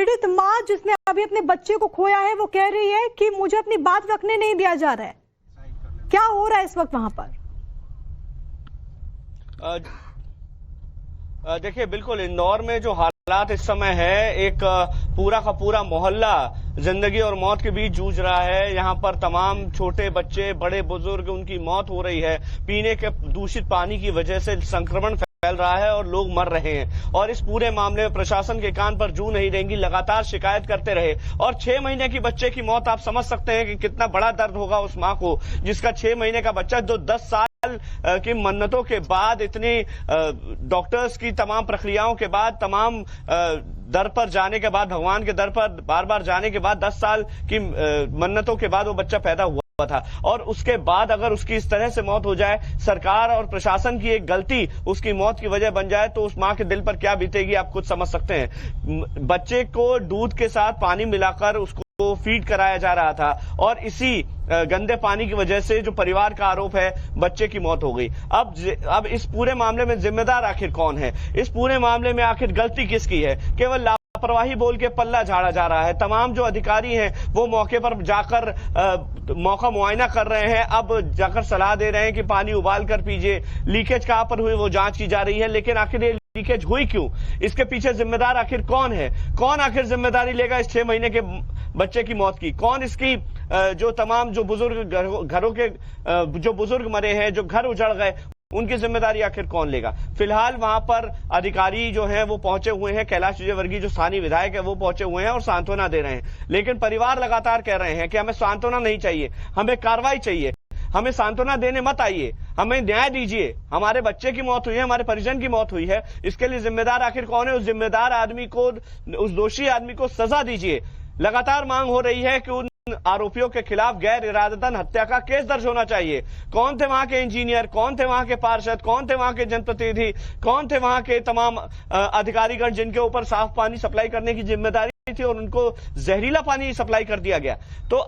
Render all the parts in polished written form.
पीड़ित माँ जिसने अभी अपने बच्चे को खोया है वो कह रही है कि मुझे अपनी बात रखने नहीं दिया जा रहा है। क्या हो रहा है इस वक्त वहां पर? देखिए, बिल्कुल इंदौर में जो हालात इस समय है, एक पूरा का पूरा मोहल्ला जिंदगी और मौत के बीच जूझ रहा है। यहाँ पर तमाम छोटे बच्चे, बड़े बुजुर्ग, उनकी मौत हो रही है। पीने के दूषित पानी की वजह से संक्रमण फैल रहा है और लोग मर रहे हैं। और इस पूरे मामले में प्रशासन के कान पर जू नहीं रहेंगी, लगातार शिकायत करते रहे। और 6 महीने की बच्चे की मौत, आप समझ सकते हैं कि कितना बड़ा दर्द होगा उस माँ को जिसका 6 महीने का बच्चा, जो 10 साल की मन्नतों के बाद, इतनी डॉक्टर्स की तमाम प्रक्रियाओं के बाद, तमाम दर पर जाने के बाद, भगवान के दर पर बार बार जाने के बाद 10 साल की मन्नतों के बाद वो बच्चा पैदा हुआ था। और उसके बाद अगर उसकी इस तरह से मौत हो जाए, सरकार और प्रशासन की एक गलती उसकी मौत की वजह बन जाए, तो उस मां के दिल पर क्या बीतेगी आप खुद समझ सकते हैं। बच्चे को दूध के साथ पानी मिलाकर उसको फीड कराया जा रहा था और इसी गंदे पानी की वजह से, जो परिवार का आरोप है, बच्चे की मौत हो गई। अब इस पूरे मामले में जिम्मेदार आखिर कौन है? इस पूरे मामले में आखिर गलती किसकी है? केवल लापरवाही बोल के पल्ला झाड़ा जा रहा है। तमाम जो अधिकारी हैं वो मौके पर जाकर मौका मुआयना कर रहे हैं, अब जाकर सलाह दे रहे हैं कि पानी उबाल कर पीजिए। लीकेज कहां पर हुई वो जांच की जा रही है, लेकिन आखिर ये लीकेज हुई क्यों? इसके पीछे जिम्मेदार आखिर कौन है? कौन आखिर जिम्मेदारी लेगा इस 6 महीने के बच्चे की मौत की? कौन इसकी जो तमाम जो बुजुर्ग घरों के जो बुजुर्ग मरे हैं, जो घर उजड़ गए, उनकी जिम्मेदारी आखिर कौन लेगा? फिलहाल वहां पर अधिकारी जो हैं वो पहुंचे हुए हैं। कैलाश विजयवर्गीय जो स्थानीय विधायक है वो पहुंचे हुए हैं और सांत्वना दे रहे हैं। लेकिन परिवार लगातार कह रहे हैं कि हमें सांत्वना नहीं चाहिए, हमें कार्रवाई चाहिए। हमें सांत्वना देने मत आइए, हमें न्याय दीजिए। हमारे बच्चे की मौत हुई है, हमारे परिजन की मौत हुई है, इसके लिए जिम्मेदार आखिर कौन है? उस जिम्मेदार आदमी को, उस दोषी आदमी को सजा दीजिए। लगातार मांग हो रही है कि उन आरोपियों के खिलाफ गैर इरादतन हत्या का केस दर्ज होना चाहिए। कौन थे वहां के इंजीनियर, कौन थे वहां के पार्षद, कौन थे वहां के जनप्रतिनिधि, कौन थे वहां के तमाम अधिकारीगण जिनके ऊपर साफ पानी सप्लाई करने की जिम्मेदारी थी और उनको जहरीला पानी सप्लाई कर दिया गया? तो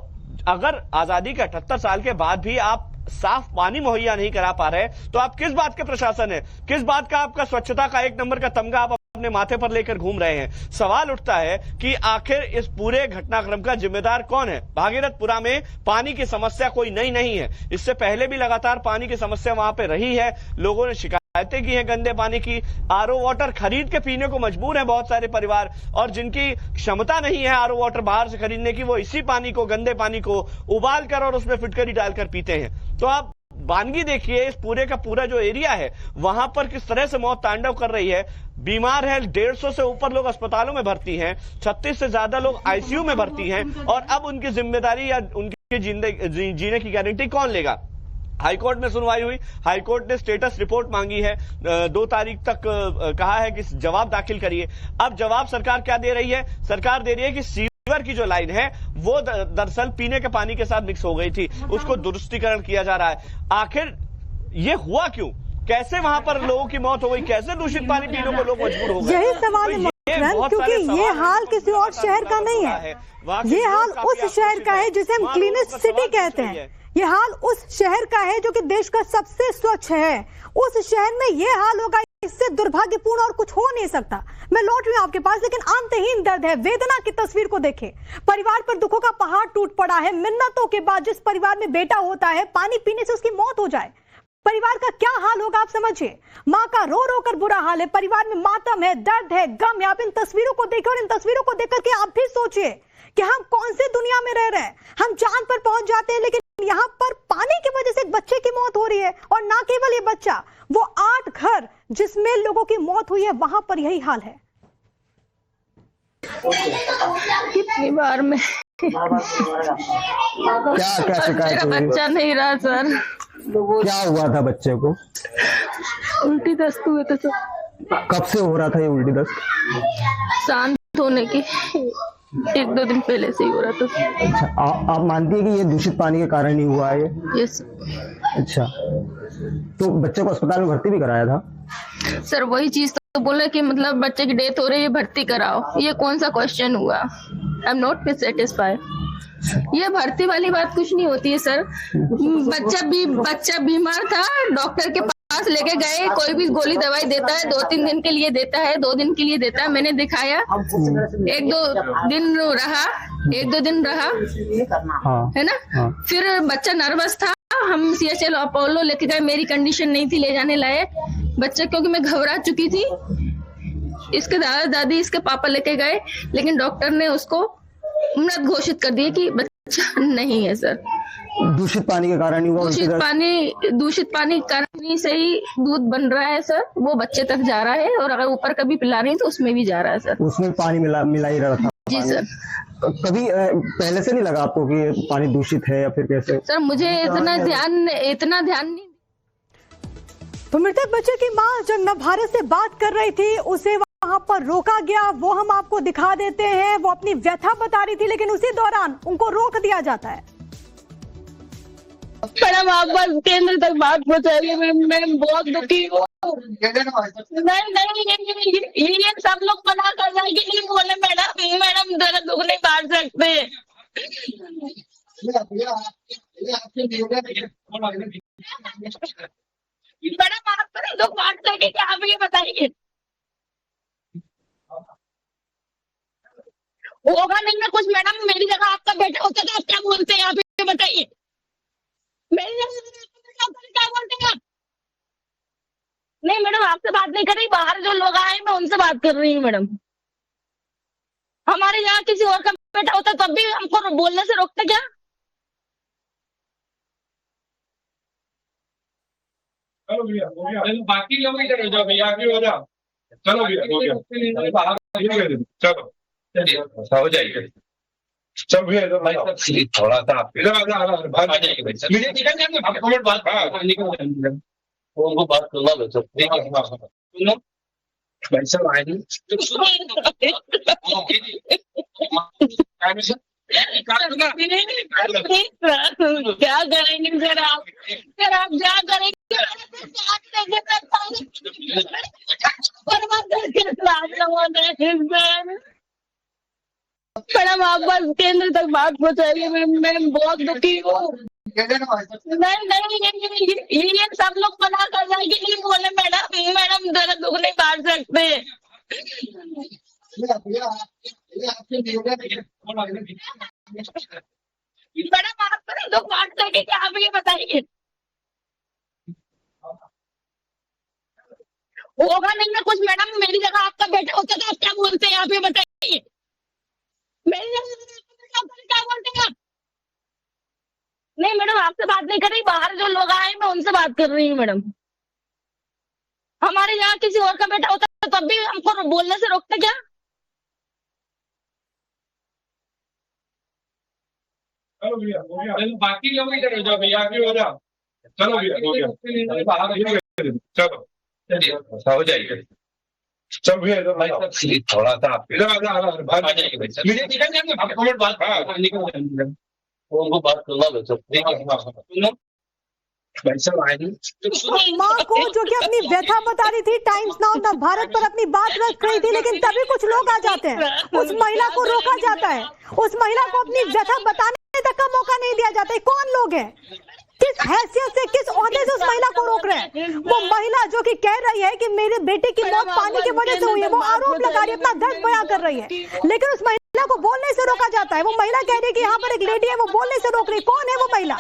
अगर आजादी के 78 साल के बाद भी आप साफ पानी मुहैया नहीं करा पा रहे, तो आप किस बात के प्रशासन है? किस बात का आपका स्वच्छता का 1 नंबर का तमगा आप अपने माथे पर लेकर घूम रहे हैं? सवाल उठता है कि आखिर इस पूरे घटनाक्रम का जिम्मेदार कौन है? भागीरथपुरा में पानी की समस्या कोई नई नहीं है, इससे पहले भी लगातार पानी की समस्या वहां पे रही है। लोगों ने शिकायतें की हैं गंदे पानी की। आरओ वाटर खरीद के पीने को मजबूर है बहुत सारे परिवार, और जिनकी क्षमता नहीं है आरओ वाटर बाहर से खरीदने की, वो इसी पानी को, गंदे पानी को उबाल कर और उसमें फिटकरी डालकर पीते हैं। तो आप वानगी देखिए, इस पूरे का पूरा जो एरिया है वहां पर किस तरह से मौत तांडव कर रही है। बीमार है, 150 से ऊपर लोग अस्पतालों में भर्ती हैं, 36 से ज्यादा लोग आईसीयू में भर्ती हैं, और अब उनकी जिम्मेदारी या उनकी जीने की गारंटी कौन लेगा? हाईकोर्ट में सुनवाई हुई, हाईकोर्ट ने स्टेटस रिपोर्ट मांगी है, 2 तारीख तक कहा है कि जवाब दाखिल करिए। अब जवाब सरकार क्या दे रही है? सरकार दे रही है कि सीवर की जो लाइन है वो दरअसल पीने के पानी के साथ मिक्स हो गई थी, उसको दुरुस्तीकरण किया जा रहा है। आखिर ये हुआ क्यों? कैसे वहां पर लोगों की मौत हो गई? कैसे दूषित पानी पीने को लोग मजबूर हो गए? यही सवाल है, क्योंकि ये हाल किसी और शहर का नहीं है, ये हाल उस शहर का है जिसे हम क्लीनेस्ट सिटी कहते हैं। ये हाल उस शहर का है जो कि देश का सबसे स्वच्छ है। उस शहर में ये हाल होगा, इससे दुर्भाग्यपूर्ण और कुछ हो नहीं सकता। मैं लौट रही हूं आपके पास, लेकिन अंतहीन दर्द है। वेदना की तस्वीर को देखें, परिवार पर दुखों का पहाड़ टूट पड़ा है। मिन्नतों के बाद जिस परिवार में बेटा होता है, पानी पीने से उसकी मौत हो जाए, परिवार का क्या हाल होगा आप समझिए। माँ का रो रो कर बुरा हाल है, परिवार में मातम है, दर्द है, गम है। आप इन तस्वीरों को देखें और इन तस्वीरों को देख करके आप भी सोचिए कि हम कौन सी दुनिया में रह रहे हैं। हम चांद पर पहुंच जाते हैं, लेकिन यहाँ पर पानी की वजह से एक बच्चे की मौत हो रही है। और ना केवल ये बच्चा, वो 8 घर जिसमें लोगों की मौत हुई है, वहां पर यही हाल है। कितनी बार मैं क्या शिकायत? बच्चा नहीं रहा सर। क्या हुआ था बच्चे को? उल्टी दस्त हुए थे सर। कब से हो रहा था ये उल्टी दस्त? शांत होने की 1-2 दिन पहले से ही हो रहा था। अच्छा, आप मानती है कि ये दूषित पानी के कारण ही हुआ है? यस। अच्छा, तो बच्चे को अस्पताल में भर्ती भी कराया था? सर वही चीज तो बोले कि मतलब बच्चे की डेथ हो रही है, भर्ती कराओ। ये कौन सा क्वेश्चन हुआ? I am not satisfied. ये भर्ती वाली बात कुछ नहीं होती है सर। बच्चा बीमार था, डॉक्टर के पास पास लेके गए, कोई भी गोली दवाई देता है 2-3 दिन के लिए देता है, 2 दिन के लिए देता है। मैंने दिखाया, 1-2 दिन रहा है ना। फिर बच्चा नर्वस था, हम CHL अपोलो लेके गए, मेरी कंडीशन नहीं थी ले जाने लायक बच्चा, क्योंकि मैं घबरा चुकी थी। इसके दादा दादी, इसके पापा लेके गए, लेकिन डॉक्टर ने उसको मृत घोषित कर दिया कि बच्चा नहीं है सर। दूषित पानी के कारण ही हुआ? दूषित पानी के कारण से ही दूध बन रहा है सर, वो बच्चे तक जा रहा है, और अगर ऊपर कभी पिला रही तो उसमें भी जा रहा है सर। उसमें पानी मिला ही रहा था? जी सर। कभी पहले से नहीं लगा आपको कि पानी दूषित है या फिर कैसे? सर मुझे इतना ध्यान नहीं। तो मृतक बच्चे की मां जब नवभारत से बात कर रही थी, उसे वहां पर रोका गया, वो हम आपको दिखा देते हैं। वो अपनी व्यथा बता रही थी, लेकिन उसी दौरान उनको रोक दिया जाता है। मैडम आप बस केंद्र तक बात पहुंचाइए, मैं बहुत दुखी हूँ। नहीं, ये सब लोग मना कर रहे हैं कि नहीं बोले मैडम जरा दुख नहीं बांट सकते। मैडम आप तो दुख बांट सके क्या, आप ये बताइए। होगा नहीं ना कुछ मैडम, मेरी जगह आपका बेटा होता तो आप क्या बोलते हैं, आप ये बताइए। मेरी जगह क्या बोलते हैं आप? नहीं मैडम आपसे बात नहीं कर रही, बाहर जो लोग आए मैं उनसे बात कर रही हूँ मैडम। हमारे यहाँ किसी और का बेटा होता तब भी हमको बोलने से रोकते क्या? चलो भैया हो गया, बाकी लोग इधर हो जाओ भैया, आगे हो जाओ। चलो भैया हो गया, चलो चलिए हो जाएगा। चल भैया इधर थोड़ा सा इधर आ जाइए भाई, मुझे निकल जाएंगे आपको मिनट बाद निकल जाएंगे, उनको बात करना है सर। ठीक है सुनो भाई साहब आए नहीं क्या करेंगे सर आप क्या करेंगे? मैडम आप बस केंद्र तक बात पहुंचाइए, मैं बहुत दुखी हूँ। नहीं, ये सब लोग मना कर रहे हैं कि नहीं बोले मैडम जरा दुख नहीं बांट सकते। मैडम आप तो दुख बांट सके क्या, आप ये बताइए। होगा नहीं ना कुछ मैडम, मेरी जगह आपका बेटा होता तो आप क्या बोलते हैं, आप ये बताइए। मेरी जगह क्या बोलते हैं आप? नहीं मैडम आपसे बात नहीं कर रही, बाहर जो लोग आए मैं उनसे बात कर रही हूँ मैडम। हमारे यहाँ किसी और का बेटा होता तब भी हमको बोलने से रोकते क्या? चलो भैया हो गया, बाकी लोग इधर हो जाओ भैया, आगे हो जाओ। चलो भैया हो गया, चलो चलिए हो जाएगा। चल भैया इधर थोड़ा सा इधर आ जाइए भाई, मुझे निकल जाएंगे आपको मिनट बाद निकल जाएंगे, उनको बात करना है सर। ठीक है सुनो भाई साहब आए नहीं। माँ को जो कि अपनी व्यथा बता रही थी, टाइम्स नाउ नवभारत पर अपनी बात रख रही थी, लेकिन तभी कुछ लोग आ जाते हैं, उस महिला को रोका जाता है, उस महिला को अपनी व्यथा बताने तक का मौका नहीं दिया जाता है। कौन लोग हैं, किस हैसियत से, किस ओहदे से उस महिला को रोक रहे हैं? वो महिला जो कि कह रही है कि मेरे बेटे की मौत पानी की वजह से हुई है, वो आरोप लगा रही है, अपना दर्द बयां कर रही है, लेकिन उस महिला को बोलने से रोका जाता है। वो महिला कह रही है कि यहाँ पर एक लेडी है, वो बोलने से रोक रही है। कौन है वो महिला,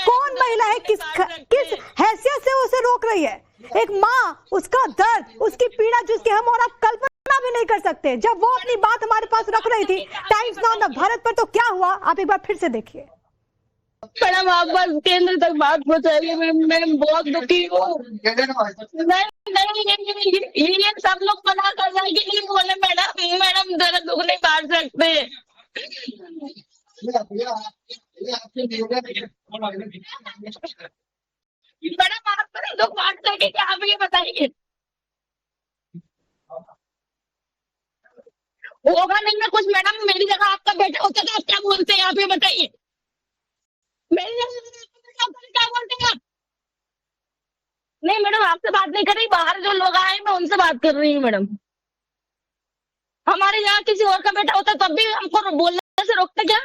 कौन महिला है, किस हैसियत से उसे रोक रही है? एक माँ, उसका दर्द, उसकी पीड़ा जिसकी हम और आप कल्पना भी नहीं कर सकते। जब वो अपनी बात हमारे पास रख रही थी टाइम्स नाउ नवभारत पर, तो क्या हुआ आप एक बार फिर से देखिए। मैडम आप बस केंद्र तक बात पहुंचाइए, मैं बहुत दुखी हूँ। नहीं, ये सब लोग मना कर रहे हैं कि नहीं बोले मैडम जरा दुख नहीं बांट सकते। मैडम आप तो दुख बांट सके क्या, आप ये बताइए। होगा नहीं ना कुछ मैडम, मेरी जगह आपका बेटा होता तो आप क्या बोलते हैं, आप ये बताइए। मेरी जगह क्या बोलते हैं आप? नहीं मैडम आपसे बात नहीं कर रही, बाहर जो लोग आए मैं उनसे बात कर रही हूँ मैडम। हमारे यहाँ किसी और का बेटा होता तब भी हमको बोलने से रोकते क्या?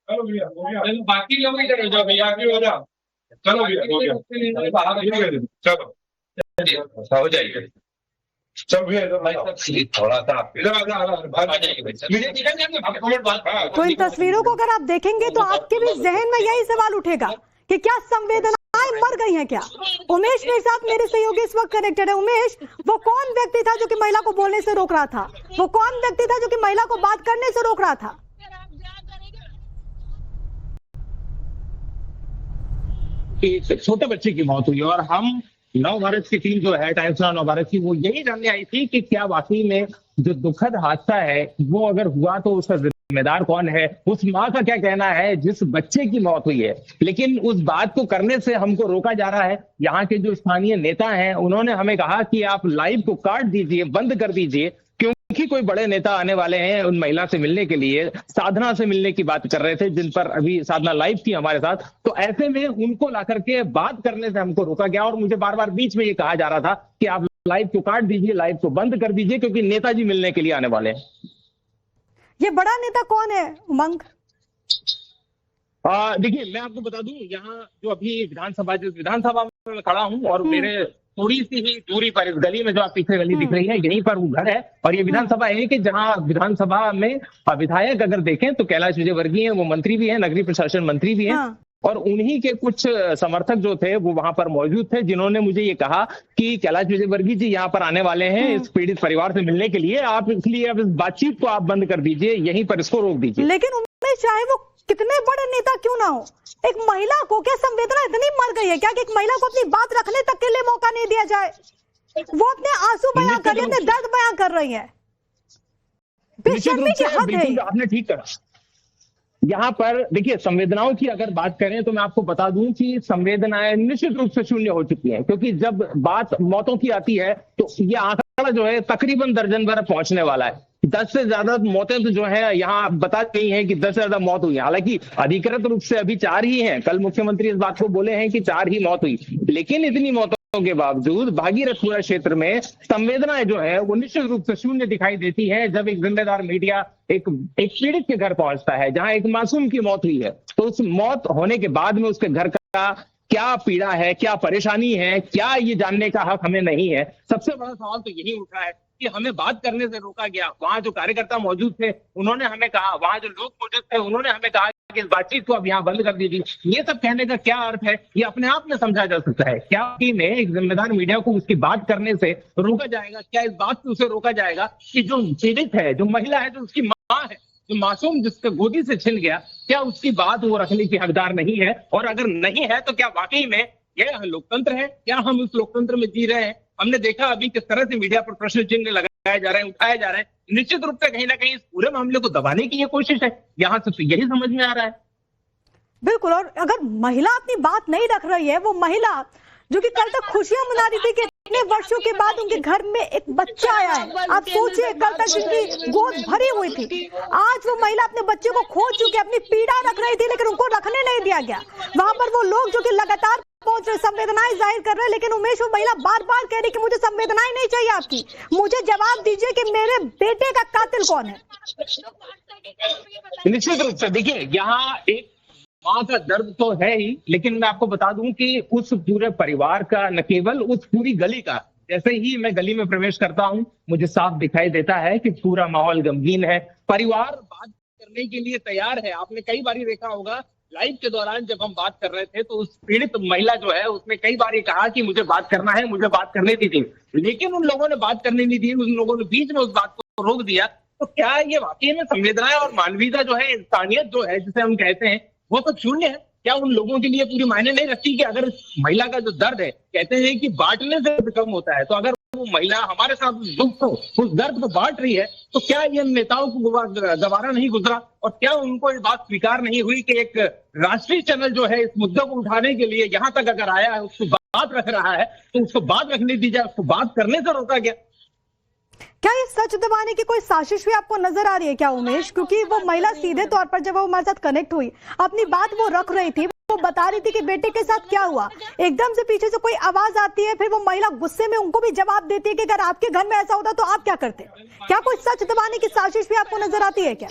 चलो भैया हो गया। बाकी लोग इधर हो जाओ भैया, आगे हो जाओ। चलो भैया हो गया। बाहर चलो हो जाएगा। चल भैया इधर थोड़ा सा इधर आ जाएंगे। तो इन तस्वीरों को अगर आप देखेंगे तो आपके भी जहन में यही सवाल उठेगा कि क्या संवेदनाएं मर गई हैं क्या? उमेश मेरे साथ, मेरे सहयोगी इस वक्त कनेक्टेड है। उमेश, वो कौन व्यक्ति था जो कि महिला को बोलने से रोक रहा था? वो कौन व्यक्ति था जो कि महिला को बात करने से रोक रहा था? छोटे बच्चे की मौत हुई और हम नव भारत की टीम जो है टाइम्स नव भारत की, वो यही जानने आई थी कि क्या वाकई में जो दुखद हादसा है वो अगर हुआ तो उसका जिम्मेदार कौन है, उस माँ का क्या कहना है जिस बच्चे की मौत हुई है। लेकिन उस बात को करने से हमको रोका जा रहा है। यहाँ के जो स्थानीय नेता हैं उन्होंने हमें कहा कि आप लाइव को काट दीजिए, बंद कर दीजिए, क्योंकि कोई बड़े नेता आने वाले हैं उन महिला से मिलने के लिए। साधना से मिलने की बात कर रहे थे, जिन पर अभी साधना लाइव थी हमारे साथ। तो ऐसे में उनको ला करके बात करने से हमको रोका गया और मुझे बार बार बीच में ये कहा जा रहा था कि आप लाइव को काट दीजिए, लाइव को बंद कर दीजिए, क्योंकि नेताजी मिलने के लिए आने वाले हैं। ये बड़ा नेता कौन है उमंग? देखिए मैं आपको बता दूं, यहाँ जो अभी विधानसभा में मैं खड़ा हूं और मेरे थोड़ी सी ही दूरी पर इस गली में जो आप पीछे गली दिख रही है, यहीं पर वो घर है। और ये विधानसभा है कि जहां विधानसभा में विधायक अगर देखें तो कैलाश विजयवर्गीय हैं, वो मंत्री भी हैं, नगरीय प्रशासन मंत्री भी हैं। और उन्हीं के कुछ समर्थक जो थे वो वहां पर मौजूद थे, जिन्होंने मुझे ये कहा कि कैलाश विजयवर्गीय जी यहाँ पर आने वाले हैं इस पीड़ित परिवार से मिलने के लिए, आप इसलिए अब इस बातचीत को आप बंद कर दीजिए, यहीं पर इसको रोक दीजिए। लेकिन उनमें चाहे वो कितने बड़े नेता क्यों ना हो, एक महिला को क्या संवेदना इतनी मर गई है क्या कि एक महिला को अपनी बात रखने तक के लिए मौका नहीं दिया जाए? वो अपने आंसू बयां कर रही है, अपने दर्द बयां कर रही है। बेशर्मी की हद है। आपने ठीक करा। यहाँ पर देखिए संवेदनाओं की अगर बात करें तो मैं आपको बता दूं कि संवेदनाएं निश्चित रूप से शून्य हो चुकी हैं, क्योंकि जब बात मौतों की आती है तो ये आंकड़ा जो है तकरीबन दर्जन भर पहुंचने वाला है। 10 से ज्यादा मौतें तो जो है यहाँ बता गई हैं कि 10 से ज्यादा मौत हुई है। हालांकि अधिकृत रूप से अभी 4 ही हैं। कल मुख्यमंत्री इस बात को बोले हैं कि 4 ही मौत हुई, लेकिन इतनी मौतों के बावजूद भागीरथपुरा क्षेत्र में संवेदनाएं जो है वो निश्चित रूप से शून्य दिखाई देती है। जब एक जिम्मेदार मीडिया एक पीड़ित के घर पहुंचता है जहां एक मासूम की मौत हुई है, तो उस मौत होने के बाद में उसके घर का क्या पीड़ा है, क्या परेशानी है, क्या ये जानने का हक हमें नहीं है। सबसे बड़ा सवाल तो यही उठा है कि हमें बात करने से रोका गया। वहां जो कार्यकर्ता मौजूद थे उन्होंने हमें कहा, वहां जो लोग मौजूद थे उन्होंने हमें कहा कि इस बातचीत को अब यहाँ बंद कर दीजिए। ये सब कहने का क्या अर्थ है, ये अपने आप में समझा जा सकता है। क्या में एक जिम्मेदार मीडिया को उसकी बात करने से रोका जाएगा? क्या इस बात से उसे रोका जाएगा कि जो पीड़ित है, जो महिला है, जो उसकी माँ है, जो मासूम जिसके गोदी से छिन गया, क्या उसकी बात वो रखने की हकदार नहीं है? और अगर नहीं है तो क्या वाकई में यह लोकतंत्र है? क्या हम उस लोकतंत्र में जी रहे हैं? हमने देखा अभी किस तरह से मीडिया पर प्रश्न चिन्ह लगाए जा रहे हैं, उठाए जा रहे हैं। निश्चित रूप से कहीं ना कहीं इस पूरे मामले को दबाने की ये कोशिश है। यहाँ से तो यही समझ में आ रहा है। बिल्कुल। और अगर महिला अपनी बात नहीं रख रही है, वो महिला जो कि कल तक खुशियां मना रही थी कि इतने वर्षों के बाद उनके घर में एक बच्चा आया है, आप सोचिए कल तक उनकी गोद भरी हुई थी, आज वो महिला अपने बच्चे को खो चुकी, अपनी पीड़ा रख रही थी लेकिन उनको रखने नहीं दिया गया। वहां पर वो लोग जो कि लगातार पहुंच रहे, संवेदनाएं जाहिर कर रहे हैं, लेकिन उमेश वो महिला बार बार कह रही कि मुझे संवेदनाएं नहीं चाहिए आपकी, मुझे जवाब दीजिए कि मेरे बेटे का कातिल कौन है। निश्चित रूप से देखिए यहाँ एक माँ का दर्द तो है ही, लेकिन मैं आपको बता दूं कि उस पूरे परिवार का, न केवल उस पूरी गली का, जैसे ही मैं गली में प्रवेश करता हूं मुझे साफ दिखाई देता है कि पूरा माहौल गमगीन है। परिवार बात करने के लिए तैयार है। आपने कई बार देखा होगा लाइव के दौरान जब हम बात कर रहे थे तो उस पीड़ित महिला जो है उसने कई बार कहा कि मुझे बात करना है, मुझे बात करने दीजिए, लेकिन उन लोगों ने बात करने नहीं दी, उन लोगों ने बीच में उस बात को रोक दिया। तो क्या ये वाकई में संवेदनाएं और मानवीयता जो है, इंसानियत जो है जिसे हम कहते हैं, वो तो शून्य है? क्या उन लोगों के लिए पूरी मायने नहीं रखती कि अगर महिला का जो दर्द है, कहते हैं कि बांटने से कम होता है, तो अगर वो महिला हमारे साथ दुख को, उस दर्द को बांट रही है, तो क्या ये नेताओं को गवारा नहीं गुजरा? और क्या उनको ये बात स्वीकार नहीं हुई कि एक राष्ट्रीय चैनल जो है इस मुद्दे को उठाने के लिए यहाँ तक अगर आया है, उसको बात रख रहा है, तो उसको बात रखने दी जाए, उसको बात करने से रोका गया? क्या ये सच दबाने की कोई साजिश भी आपको नजर आ रही है क्या उमेश? क्योंकि वो महिला सीधे तौर पर जब वो हमारे साथ कनेक्ट हुई, अपनी बात वो रख रही थी, वो बता रही थी कि बेटे के साथ क्या हुआ, एकदम से पीछे से कोई आवाज आती है, फिर वो महिला गुस्से में उनको भी जवाब देती है कि अगर आपके घर में ऐसा होता तो आप क्या करते? क्या कोई सच दबाने की साजिश भी आपको नजर आती है क्या?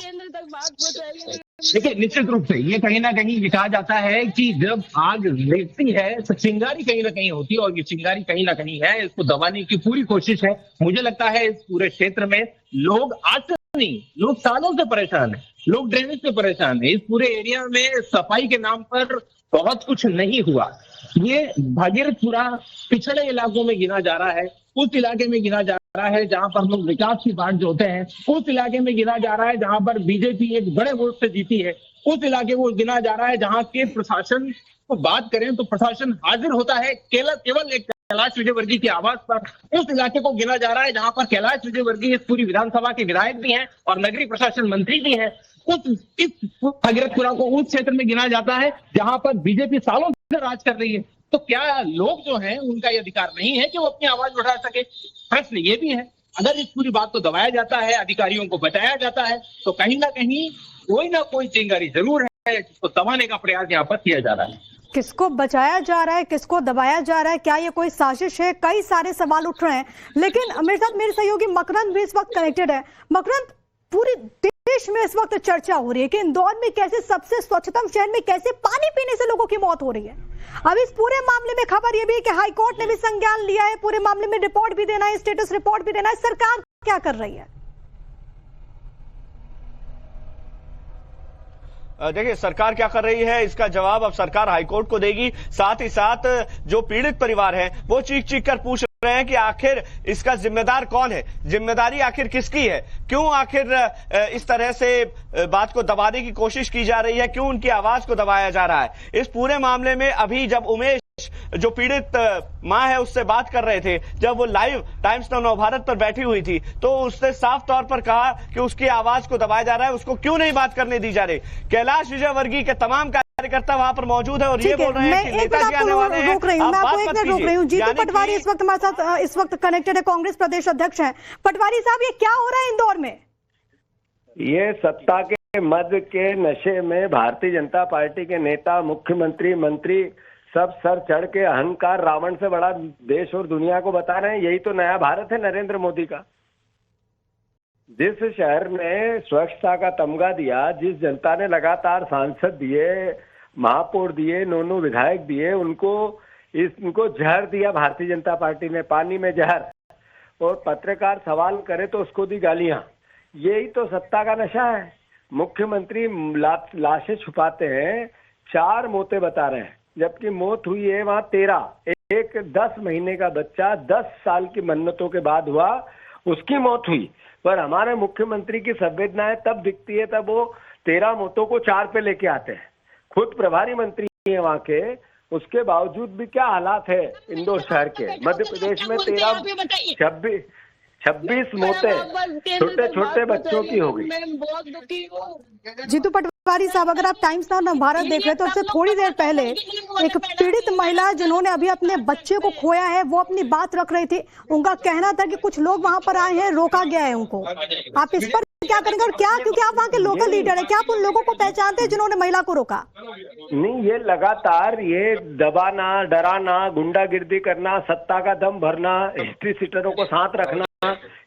देखिए, निश्चित रूप से ये कहीं ना कहीं ये कहा जाता है कि जब आग लगती है तो चिंगारी कहीं ना कहीं होती है, और ये चिंगारी कहीं ना कहीं है, इसको दबाने की पूरी कोशिश है। मुझे लगता है इस पूरे क्षेत्र में लोग आज से नहीं, लोग सालों से परेशान है, लोग ड्रेनेज से परेशान है। इस पूरे एरिया में सफाई के नाम पर बहुत कुछ नहीं हुआ। ये भागीरथपुरा पिछड़े इलाकों में गिना जा रहा है, उस इलाके में गिना जा रहा है जहां पर लोग विकास की बात जोते हैं, उस इलाके में गिना जा रहा है जहां पर बीजेपी एक बड़े वोट से जीती है, उस इलाके को गिना जा रहा है जहां के प्रशासन को बात करें तो प्रशासन हाजिर होता है केवल एक कैलाश विजयवर्गीय की आवाज पर। उस इलाके को गिना जा रहा है जहां पर कैलाश विजयवर्गीय इस पूरी विधानसभा के विधायक भी हैं और नगरीय प्रशासन मंत्री भी हैं। इस भागीरथपुरा को उस क्षेत्र में गिना जाता है जहां पर बीजेपी सालों से राज कर रही है। तो क्या लोग जो हैं उनका ये अधिकार नहीं है कि वो अपनी आवाज उठा सके? प्रश्न ये भी है। अगर इस पूरी बात को दबाया जाता है, अधिकारियों को बताया जाता है, तो कहीं ना कोई चिंगारी जरूर है जिसको दबाने का प्रयास यहाँ पर किया जा रहा है। किसको बचाया जा रहा है, किसको दबाया जा रहा है, क्या ये कोई साजिश है? कई सारे सवाल उठ रहे हैं। लेकिन मेरे साथ मेरे सहयोगी मकरंद भी इस वक्त कनेक्टेड है। मकरंद, पूरी देश में इस वक्त चर्चा हो रही है कि इंदौर में कैसे सबसे स्वच्छतम शहर में कैसे पानी पीने से लोगों की मौत हो रही है। अब इस पूरे मामले में खबर यह भी है कि हाईकोर्ट ने भी संज्ञान लिया है, पूरे मामले में रिपोर्ट भी देना है, स्टेटस रिपोर्ट भी देना है। सरकार क्या कर रही है? देखिए, सरकार क्या कर रही है इसका जवाब अब सरकार हाईकोर्ट को देगी। साथ ही साथ जो पीड़ित परिवार है वो चीख कर पूछ रहे हैं कि आखिर इसका जिम्मेदार कौन है, जिम्मेदारी आखिर किसकी है, क्यों आखिर इस तरह से बात को दबाने की कोशिश की जा रही है, क्यों उनकी आवाज को दबाया जा रहा है। इस पूरे मामले में अभी जब उमेश जो पीड़ित मां है उससे बात कर रहे थे, जब वो लाइव टाइम्स नाउ नवभारत पर बैठी हुई थी, तो उसने साफ तौर पर कहा कि उसकी आवाज को दबाया जा रहा है, उसको क्यों नहीं बात करने दी जा रही। कैलाश विजयवर्गीय के तमाम कार्यकर्ता वहां पर मौजूद है और ये बोल रहे हैं कि नेताजी आने वाले हैं। रोक रही हूँ, मैं आपको एक मिनट रोक रही हूँ। जीतू पटवारी इस वक्त हमारे साथ इस वक्त कनेक्टेड है, कांग्रेस प्रदेश अध्यक्ष हैं। पटवारी साहब, ये क्या हो रहा है इंदौर में? ये सत्ता के मद के नशे में भारतीय जनता पार्टी के नेता, मुख्यमंत्री, मंत्री सब सर चढ़ के अहंकार रावण से बड़ा देश और दुनिया को बता रहे हैं। यही तो नया भारत है नरेंद्र मोदी का। जिस शहर में स्वच्छता का तमगा दिया, जिस जनता ने लगातार सांसद दिए, महापौर दिए, 9 विधायक दिए, उनको जहर दिया भारतीय जनता पार्टी ने, पानी में जहर। और पत्रकार सवाल करे तो उसको दी गालियां। यही तो सत्ता का नशा है। मुख्यमंत्री लाशें छुपाते हैं, 4 मौतें बता रहे हैं, जबकि मौत हुई है वहां 13। एक 10 महीने का बच्चा 10 साल की मन्नतों के बाद हुआ, उसकी मौत हुई। पर हमारे मुख्यमंत्री की संवेदनाएं तब दिखती है तब वो 13 मौतों को 4 पे लेके आते हैं। खुद प्रभारी मंत्री है वहां के, उसके बावजूद भी क्या हालात है इंदौर शहर के। मध्य प्रदेश में 26 मौतें छोटे छोटे बच्चों की हो गई। जीतू पटवारी साहब, अगर आप टाइम्स नाउ नवभारत देख रहे हैं तो उससे थोड़ी देर पहले एक पीड़ित महिला जिन्होंने अभी अपने बच्चे को खोया है, वो अपनी बात रख रही थी। उनका कहना था कि कुछ लोग वहां पर आए हैं, रोका गया है उनको। आप इस पर क्या करेंगे और क्या, क्योंकि आप वहाँ के लोकल लीडर है, क्या आप उन लोगों को पहचानते हैं जिन्होंने महिला को रोका? नहीं, ये लगातार ये दबाना, डराना, गुंडागिर्दी करना, सत्ता का दम भरना, हिस्ट्री सीटरों को साथ रखना,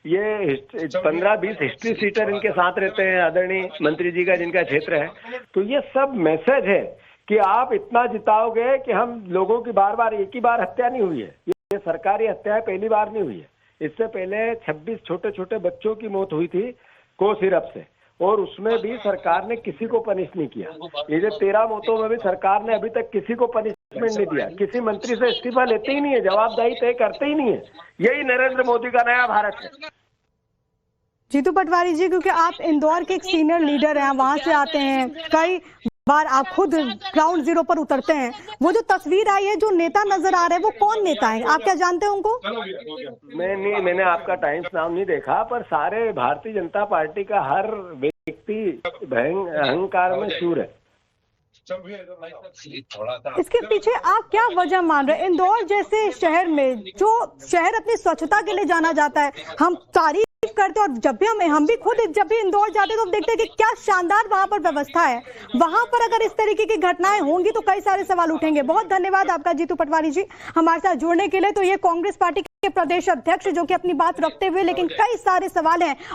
ये 15-20 हिस्ट्री सीटर इनके साथ रहते हैं, आदरणीय मंत्री जी का जिनका क्षेत्र है। तो ये सब मैसेज है कि आप इतना जिताओगे कि हम लोगों की बार बार, एक ही बार हत्या नहीं हुई है, ये सरकारी हत्या है, पहली बार नहीं हुई है। इससे पहले 26 छोटे छोटे बच्चों की मौत हुई थी को सिरप से, और उसमें भी सरकार ने किसी को पनिश नहीं किया। ये जो 13 मौतों में भी सरकार ने अभी तक किसी को पनिशमेंट नहीं दिया, किसी मंत्री से इस्तीफा लेते ही नहीं है, जवाबदेही तय करते ही नहीं है। यही नरेंद्र मोदी का नया भारत है। जीतू पटवारी जी, क्योंकि आप इंदौर के एक सीनियर लीडर हैं, वहां से आते हैं, कई बार आप खुद ग्राउंड जीरो पर उतरते हैं, वो जो तस्वीर आई है, जो नेता नजर आ रहे हैं, वो कौन नेता है? आप क्या जानते हैं उनको? मैंने आपका टाइम्स नाउ नहीं देखा, पर सारे भारतीय जनता पार्टी का हर व्यक्ति अहंकार में चूर है। इसके पीछे आप क्या वजह मान रहे हैं? इंदौर जैसे शहर में, जो शहर अपनी स्वच्छता के लिए जाना जाता है, हम तारीफ करते हैं, और जब भी हम भी खुद जब भी इंदौर जाते हैं तो देखते हैं कि क्या शानदार वहां पर व्यवस्था है। वहां पर अगर इस तरीके की घटनाएं होंगी तो कई सारे सवाल उठेंगे। बहुत धन्यवाद आपका जीतू पटवारी जी हमारे साथ जुड़ने के लिए। तो ये कांग्रेस पार्टी के प्रदेश अध्यक्ष जो कि अपनी बात रखते हुए, लेकिन कई सारे सवाल हैं